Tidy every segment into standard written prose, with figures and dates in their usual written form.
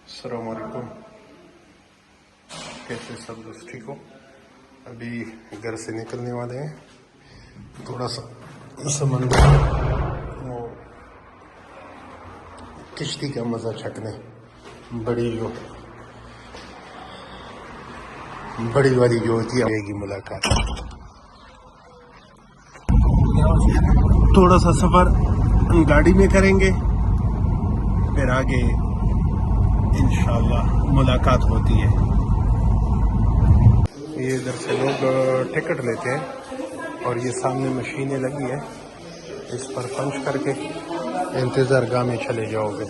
अस्सलाम वालेकुम। कैसे सब दोस्त ठीक हो? अभी घर से निकलने वाले हैं, थोड़ा सा समंदर वो किश्ती का मज़ा चखने। बड़ी वाली जो होती है आएगी मुलाकात। थोड़ा सा सफ़र गाड़ी में करेंगे, फिर आगे इंशाल्लाह मुलाकात होती है। ये इधर से लोग टिकट लेते हैं और ये सामने मशीनें लगी है, इस पर पंच करके इंतज़ार गाह में चले जाओगे।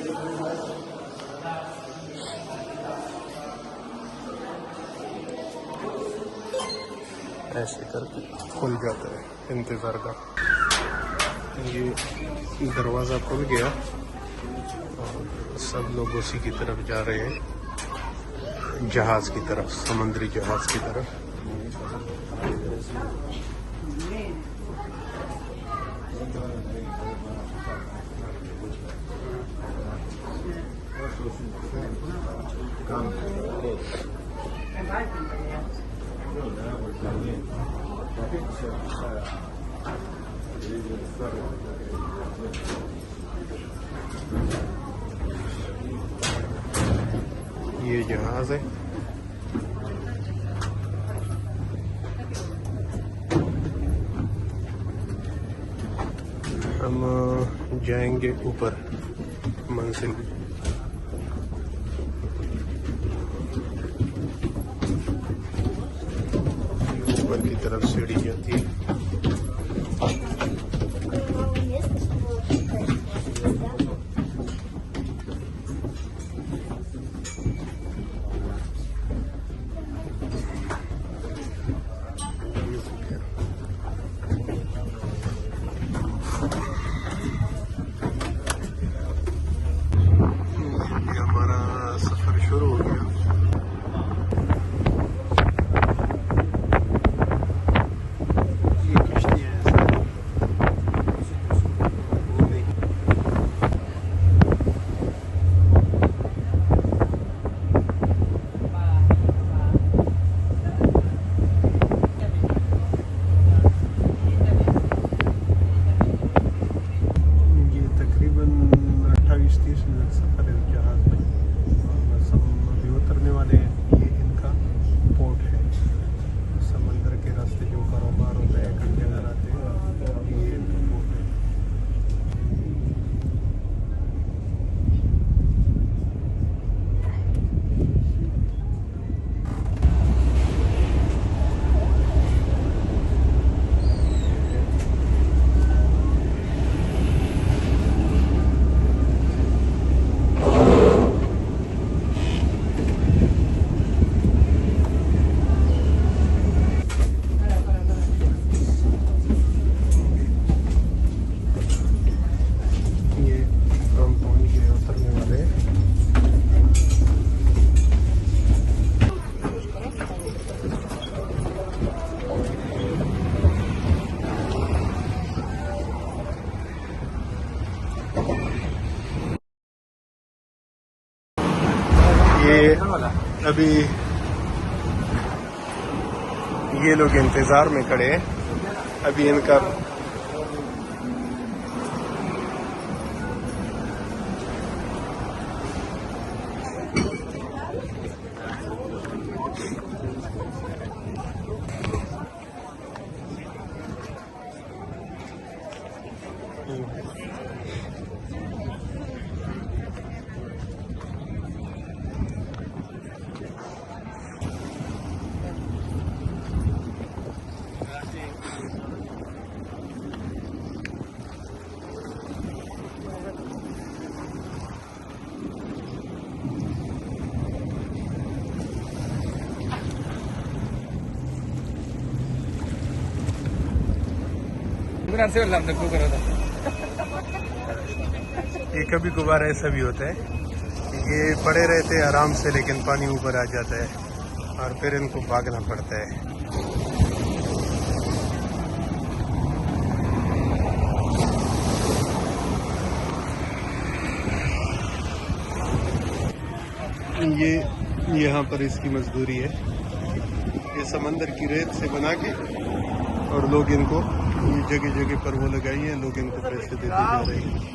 ऐसे करके खुल जाता है इंतज़ार गाह। ये दरवाज़ा खुल गया और सब लोग उसी की तरफ जा रहे हैं, जहाज़ की तरफ, समुद्री जहाज़ की तरफ। ये जहाज़ है। हम जाएंगे ऊपर मंजिल। ऊपर की तरफ सीढ़ी जाती है। हमारा सफर शुरू हो गया। ये किश्ती है ये तकरीबन 28-30 मिनट सफर है जहाज में। बस हम अभी उतरने वाले हैं। ये इनका पोर्ट है। समंदर के रास्ते जो कारोबार होता है कंटेनर आते हैं, ये इनका पोर्ट है। ये हम पहुंच गए, उतरने वाले हैं। ये अभी ये लोग इंतज़ार में खड़े हैं। अभी इनका ये कभी कभार ऐसा भी होता है, ये पड़े रहते हैं आराम से, लेकिन पानी ऊपर आ जाता है और फिर इनको भागना पड़ता है। ये यहाँ पर इसकी मजदूरी है, ये समंदर की रेत से बना के और लोग इनको जगह जगह पर वो लगाई है, लोग इनको पैसे देते जा रहे हैं।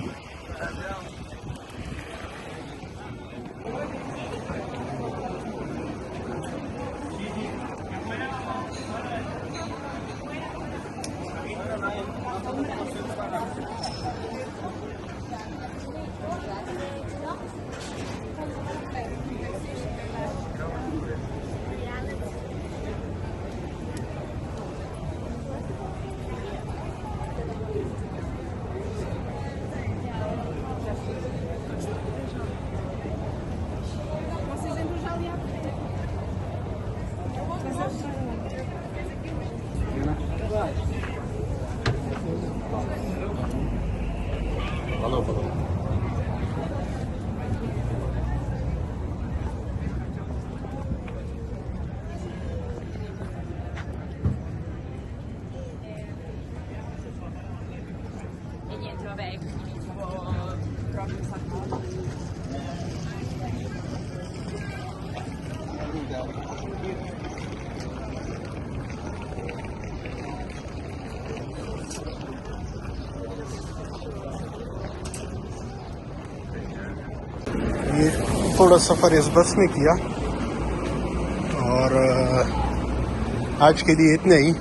E niente, vabbè, quindi tipo proprio un sacco. ये थोड़ा सफ़र इस बस में किया और आज के लिए इतना ही।